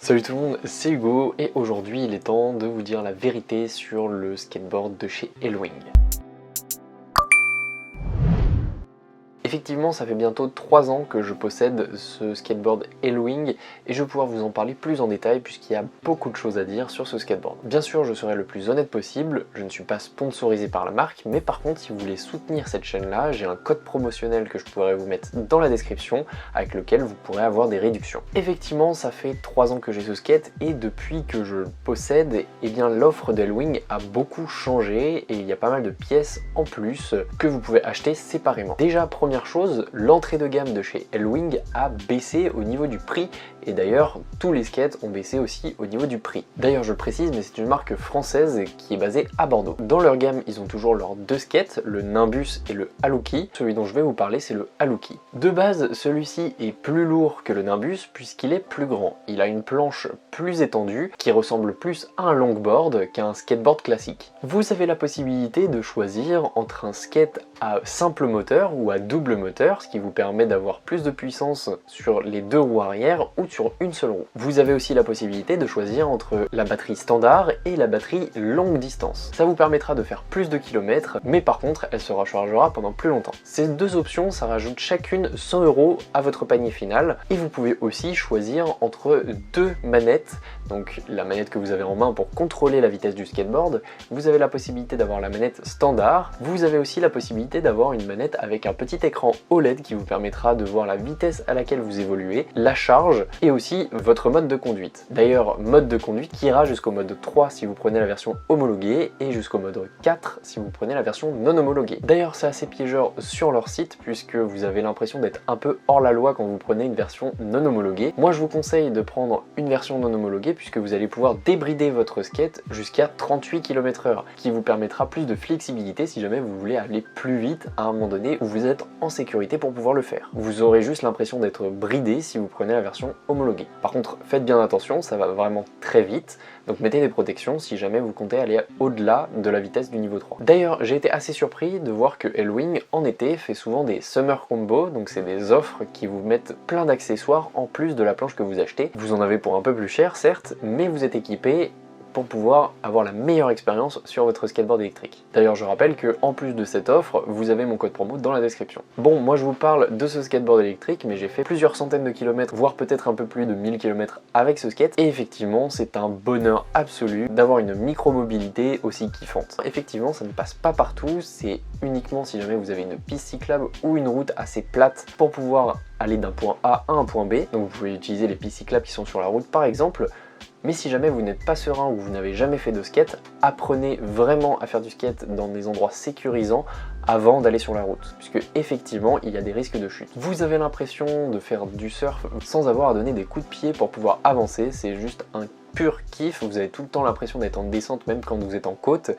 Salut tout le monde, c'est Hugo et aujourd'hui il est temps de vous dire la vérité sur le skateboard de chez L-Wing. Effectivement, ça fait bientôt 3 ans que je possède ce skateboard L-Wing et je vais pouvoir vous en parler plus en détail puisqu'il y a beaucoup de choses à dire sur ce skateboard. Bien sûr, je serai le plus honnête possible, je ne suis pas sponsorisé par la marque, mais par contre, si vous voulez soutenir cette chaîne-là, j'ai un code promotionnel que je pourrais vous mettre dans la description avec lequel vous pourrez avoir des réductions. Effectivement, ça fait 3 ans que j'ai ce skate et depuis que je le possède, eh bien l'offre d'L-Wing a beaucoup changé et il y a pas mal de pièces en plus que vous pouvez acheter séparément. Déjà, première chose, l'entrée de gamme de chez L-Wing a baissé au niveau du prix et d'ailleurs tous les skates ont baissé aussi au niveau du prix. D'ailleurs je le précise, mais c'est une marque française qui est basée à Bordeaux. Dans leur gamme ils ont toujours leurs deux skates, le Nimbus et le Haluki. Celui dont je vais vous parler c'est le Haluki. De base celui-ci est plus lourd que le Nimbus puisqu'il est plus grand. Il a une planche plus étendue qui ressemble plus à un longboard qu'à un skateboard classique. Vous avez la possibilité de choisir entre un skate à simple moteur ou à double moteur, ce qui vous permet d'avoir plus de puissance sur les deux roues arrière ou sur une seule roue. Vous avez aussi la possibilité de choisir entre la batterie standard et la batterie longue distance. Ça vous permettra de faire plus de kilomètres, mais par contre elle se rechargera pendant plus longtemps. Ces deux options, ça rajoute chacune 100 € à votre panier final et vous pouvez aussi choisir entre deux manettes. Donc la manette que vous avez en main pour contrôler la vitesse du skateboard, vous avez la possibilité d'avoir la manette standard, vous avez aussi la possibilité d'avoir une manette avec un petit écran OLED qui vous permettra de voir la vitesse à laquelle vous évoluez, la charge et aussi votre mode de conduite. D'ailleurs, mode de conduite qui ira jusqu'au mode 3 si vous prenez la version homologuée et jusqu'au mode 4 si vous prenez la version non homologuée. D'ailleurs, c'est assez piégeur sur leur site puisque vous avez l'impression d'être un peu hors la loi quand vous prenez une version non homologuée. Moi, je vous conseille de prendre une version non homologuée puisque vous allez pouvoir débrider votre skate jusqu'à 38 km/h, qui vous permettra plus de flexibilité si jamais vous voulez aller plus vite à un moment donné où vous êtes en sécurité pour pouvoir le faire. Vous aurez juste l'impression d'être bridé si vous prenez la version homologuée. Par contre, faites bien attention, ça va vraiment très vite, donc mettez des protections si jamais vous comptez aller au-delà de la vitesse du niveau 3. D'ailleurs, j'ai été assez surpris de voir que L-Wing en été fait souvent des Summer Combo, donc c'est des offres qui vous mettent plein d'accessoires en plus de la planche que vous achetez. Vous en avez pour un peu plus cher, certes, mais vous êtes équipé pour pouvoir avoir la meilleure expérience sur votre skateboard électrique. D'ailleurs, je rappelle que en plus de cette offre, vous avez mon code promo dans la description. Bon, moi je vous parle de ce skateboard électrique, mais j'ai fait plusieurs centaines de kilomètres, voire peut-être un peu plus de 1000 km avec ce skate, et effectivement, c'est un bonheur absolu d'avoir une micro-mobilité aussi kiffante. Effectivement, ça ne passe pas partout, c'est uniquement si jamais vous avez une piste cyclable ou une route assez plate pour pouvoir aller d'un point A à un point B. Donc vous pouvez utiliser les pistes cyclables qui sont sur la route par exemple. Mais si jamais vous n'êtes pas serein ou vous n'avez jamais fait de skate, apprenez vraiment à faire du skate dans des endroits sécurisants avant d'aller sur la route, puisque effectivement il y a des risques de chute. Vous avez l'impression de faire du surf sans avoir à donner des coups de pied pour pouvoir avancer, c'est juste un pur kiff, vous avez tout le temps l'impression d'être en descente même quand vous êtes en côte,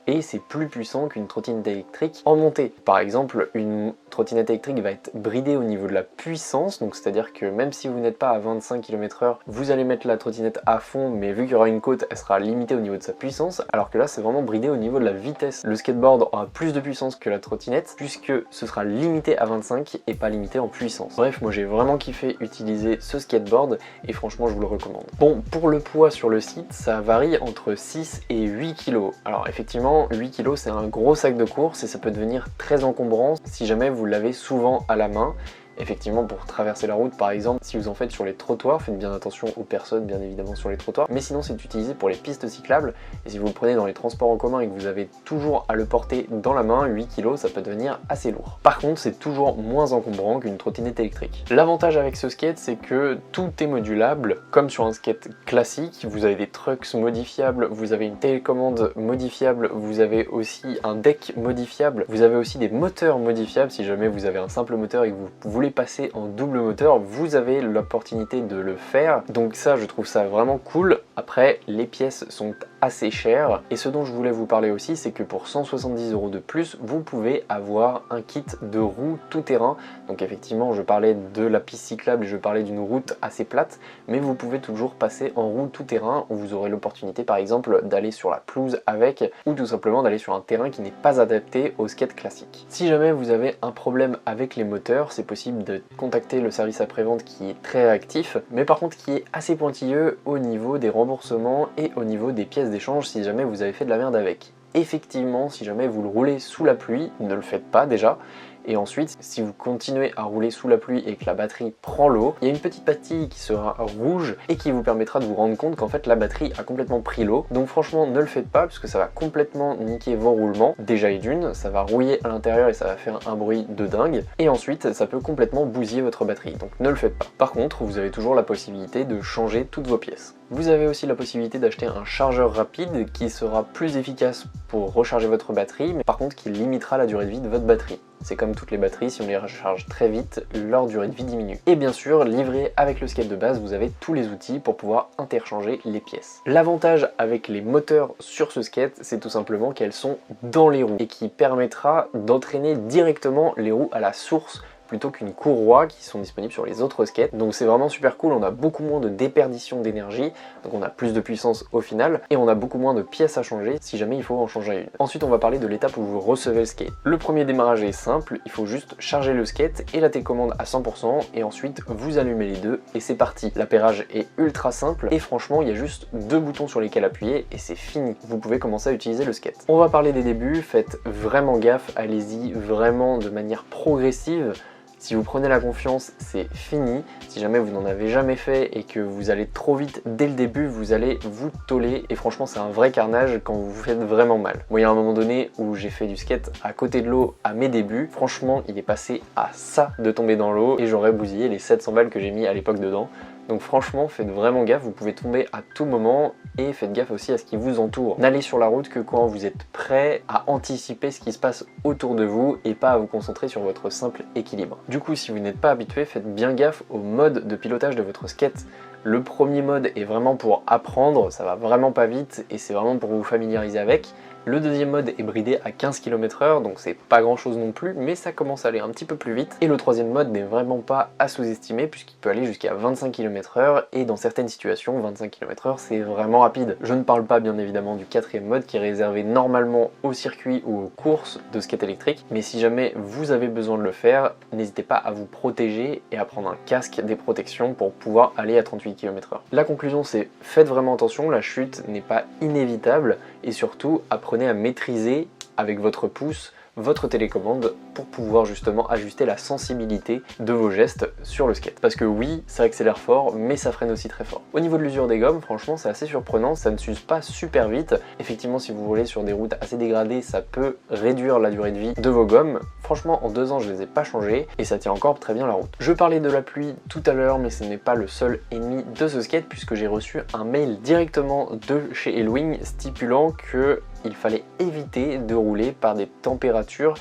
et c'est plus puissant qu'une trottinette électrique en montée. Par exemple, une trottinette électrique va être bridée au niveau de la puissance, donc c'est-à-dire que même si vous n'êtes pas à 25 km/h, vous allez mettre la trottinette à fond, mais vu qu'il y aura une côte, elle sera limitée au niveau de sa puissance, alors que là c'est vraiment bridé au niveau de la vitesse. Le skateboard aura plus de puissance que la trottinette, puisque ce sera limité à 25 et pas limité en puissance. Bref, moi j'ai vraiment kiffé utiliser ce skateboard, et franchement je vous le recommande. Bon, pour le poids sur le site, ça varie entre 6 et 8 kg. Alors effectivement, 8 kg c'est un gros sac de course et ça peut devenir très encombrant si jamais vous l'avez souvent à la main. Effectivement, pour traverser la route par exemple, si vous en faites sur les trottoirs, faites bien attention aux personnes bien évidemment sur les trottoirs, mais sinon c'est utilisé pour les pistes cyclables, et si vous le prenez dans les transports en commun et que vous avez toujours à le porter dans la main, 8 kg ça peut devenir assez lourd. Par contre c'est toujours moins encombrant qu'une trottinette électrique. L'avantage avec ce skate c'est que tout est modulable, comme sur un skate classique, vous avez des trucks modifiables, vous avez une télécommande modifiable, vous avez aussi un deck modifiable, vous avez aussi des moteurs modifiables si jamais vous avez un simple moteur et que vous voulez passer en double moteur, vous avez l'opportunité de le faire, donc ça je trouve ça vraiment cool. Après les pièces sont assez cher. Et ce dont je voulais vous parler aussi, c'est que pour 170 € de plus, vous pouvez avoir un kit de roues tout-terrain. Donc effectivement, je parlais de la piste cyclable et je parlais d'une route assez plate, mais vous pouvez toujours passer en roue tout-terrain où vous aurez l'opportunité par exemple d'aller sur la pelouse avec, ou tout simplement d'aller sur un terrain qui n'est pas adapté au skate classique. Si jamais vous avez un problème avec les moteurs, c'est possible de contacter le service après-vente qui est très réactif, mais par contre qui est assez pointilleux au niveau des remboursements et au niveau des pièces d'échange si jamais vous avez fait de la merde avec. Effectivement, si jamais vous le roulez sous la pluie, ne le faites pas déjà. Et ensuite, si vous continuez à rouler sous la pluie et que la batterie prend l'eau, il y a une petite pastille qui sera rouge et qui vous permettra de vous rendre compte qu'en fait la batterie a complètement pris l'eau. Donc franchement, ne le faites pas parce que ça va complètement niquer vos roulements. Déjà et d'une, ça va rouiller à l'intérieur et ça va faire un bruit de dingue. Et ensuite, ça peut complètement bousiller votre batterie. Donc ne le faites pas. Par contre, vous avez toujours la possibilité de changer toutes vos pièces. Vous avez aussi la possibilité d'acheter un chargeur rapide qui sera plus efficace pour recharger votre batterie, mais par contre qui limitera la durée de vie de votre batterie. C'est comme toutes les batteries, si on les recharge très vite, leur durée de vie diminue. Et bien sûr, livré avec le skate de base, vous avez tous les outils pour pouvoir interchanger les pièces. L'avantage avec les moteurs sur ce skate, c'est tout simplement qu'elles sont dans les roues et qui permettra d'entraîner directement les roues à la source plutôt qu'une courroie qui sont disponibles sur les autres skates. Donc c'est vraiment super cool, on a beaucoup moins de déperdition d'énergie, donc on a plus de puissance au final, et on a beaucoup moins de pièces à changer si jamais il faut en changer une. Ensuite on va parler de l'étape où vous recevez le skate. Le premier démarrage est simple, il faut juste charger le skate et la télécommande à 100%, et ensuite vous allumez les deux et c'est parti. L'appairage est ultra simple, et franchement il y a juste deux boutons sur lesquels appuyer et c'est fini. Vous pouvez commencer à utiliser le skate. On va parler des débuts, faites vraiment gaffe, allez-y vraiment de manière progressive. Si vous prenez la confiance, c'est fini. Si jamais vous n'en avez jamais fait et que vous allez trop vite dès le début, vous allez vous toller et franchement c'est un vrai carnage quand vous vous faites vraiment mal. Moi il y a un moment donné où j'ai fait du skate à côté de l'eau à mes débuts, franchement il est passé à ça de tomber dans l'eau et j'aurais bousillé les 700 balles que j'ai mis à l'époque dedans. Donc franchement, faites vraiment gaffe, vous pouvez tomber à tout moment et faites gaffe aussi à ce qui vous entoure. N'allez sur la route que quand vous êtes prêt à anticiper ce qui se passe autour de vous et pas à vous concentrer sur votre simple équilibre. Du coup, si vous n'êtes pas habitué, faites bien gaffe au mode de pilotage de votre skate. Le premier mode est vraiment pour apprendre, ça va vraiment pas vite et c'est vraiment pour vous familiariser avec. Le deuxième mode est bridé à 15 km/h, donc c'est pas grand chose non plus, mais ça commence à aller un petit peu plus vite. Et le troisième mode n'est vraiment pas à sous-estimer, puisqu'il peut aller jusqu'à 25 km/h, et dans certaines situations, 25 km/h c'est vraiment rapide. Je ne parle pas bien évidemment du quatrième mode, qui est réservé normalement au circuit ou aux courses de skate électrique, mais si jamais vous avez besoin de le faire, n'hésitez pas à vous protéger et à prendre un casque, des protections pour pouvoir aller à 38 km/h. La conclusion c'est, faites vraiment attention, la chute n'est pas inévitable, et surtout apprenez à maîtriser avec votre pouce votre télécommande pour pouvoir justement ajuster la sensibilité de vos gestes sur le skate. Parce que oui, ça accélère fort, mais ça freine aussi très fort. Au niveau de l'usure des gommes, franchement, c'est assez surprenant, ça ne s'use pas super vite. Effectivement, si vous roulez sur des routes assez dégradées, ça peut réduire la durée de vie de vos gommes. Franchement, en 2 ans, je les ai pas changées et ça tient encore très bien la route. Je parlais de la pluie tout à l'heure, mais ce n'est pas le seul ennemi de ce skate puisque j'ai reçu un mail directement de chez Elwing stipulant que il fallait éviter de rouler par des températures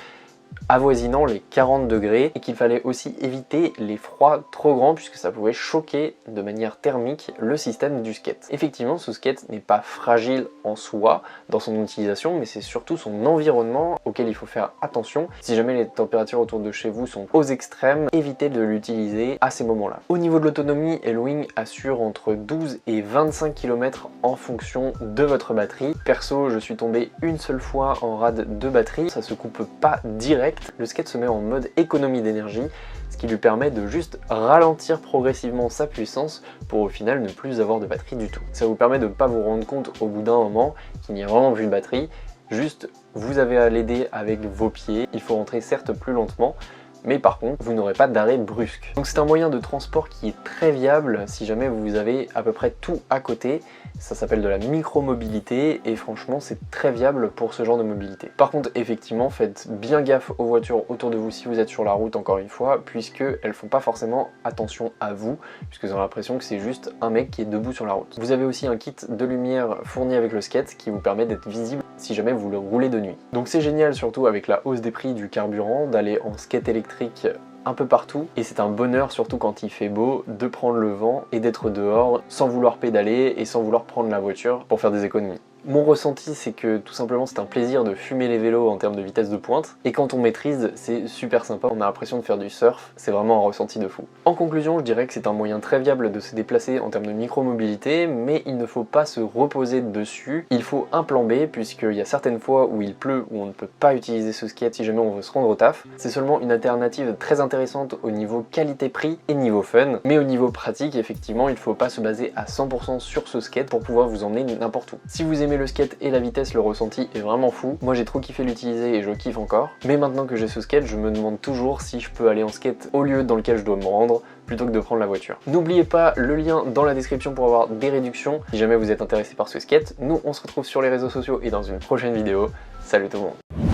avoisinant les 40 degrés et qu'il fallait aussi éviter les froids trop grands puisque ça pouvait choquer de manière thermique le système du skate. Effectivement, ce skate n'est pas fragile en soi dans son utilisation, mais c'est surtout son environnement auquel il faut faire attention. Si jamais les températures autour de chez vous sont aux extrêmes, évitez de l'utiliser à ces moments-là. Au niveau de l'autonomie, Elwing assure entre 12 et 25 km en fonction de votre batterie. Perso, je suis tombé une seule fois en rade de batterie, ça se coupe pas direct. Le skate se met en mode économie d'énergie, ce qui lui permet de juste ralentir progressivement sa puissance pour au final ne plus avoir de batterie du tout. Ça vous permet de ne pas vous rendre compte au bout d'un moment qu'il n'y a vraiment plus de batterie, juste vous avez à l'aider avec vos pieds, il faut rentrer certes plus lentement, mais par contre vous n'aurez pas d'arrêt brusque. Donc c'est un moyen de transport qui est très viable si jamais vous avez à peu près tout à côté. Ça s'appelle de la micro-mobilité et franchement c'est très viable pour ce genre de mobilité. Par contre effectivement faites bien gaffe aux voitures autour de vous si vous êtes sur la route encore une fois, puisque elles font pas forcément attention à vous, puisque vous avez l'impression que c'est juste un mec qui est debout sur la route. Vous avez aussi un kit de lumière fourni avec le skate qui vous permet d'être visible si jamais vous le roulez de nuit. Donc c'est génial surtout avec la hausse des prix du carburant d'aller en skate électrique un peu partout et c'est un bonheur surtout quand il fait beau de prendre le vent et d'être dehors sans vouloir pédaler et sans vouloir prendre la voiture pour faire des économies. Mon ressenti, c'est que tout simplement c'est un plaisir de fumer les vélos en termes de vitesse de pointe, et quand on maîtrise, c'est super sympa, on a l'impression de faire du surf, c'est vraiment un ressenti de fou. En conclusion, je dirais que c'est un moyen très viable de se déplacer en termes de micro-mobilité, mais il ne faut pas se reposer dessus, il faut un plan B, puisqu'il y a certaines fois où il pleut, où on ne peut pas utiliser ce skate si jamais on veut se rendre au taf. C'est seulement une alternative très intéressante au niveau qualité-prix et niveau fun, mais au niveau pratique, effectivement, il ne faut pas se baser à 100% sur ce skate pour pouvoir vous emmener n'importe où. Si vous aimez le skate et la vitesse, le ressenti est vraiment fou. Moi j'ai trop kiffé l'utiliser et je kiffe encore. Mais maintenant que j'ai ce skate, je me demande toujours si je peux aller en skate au lieu dans lequel je dois me rendre plutôt que de prendre la voiture. N'oubliez pas le lien dans la description pour avoir des réductions si jamais vous êtes intéressé par ce skate. Nous on se retrouve sur les réseaux sociaux et dans une prochaine vidéo. Salut tout le monde!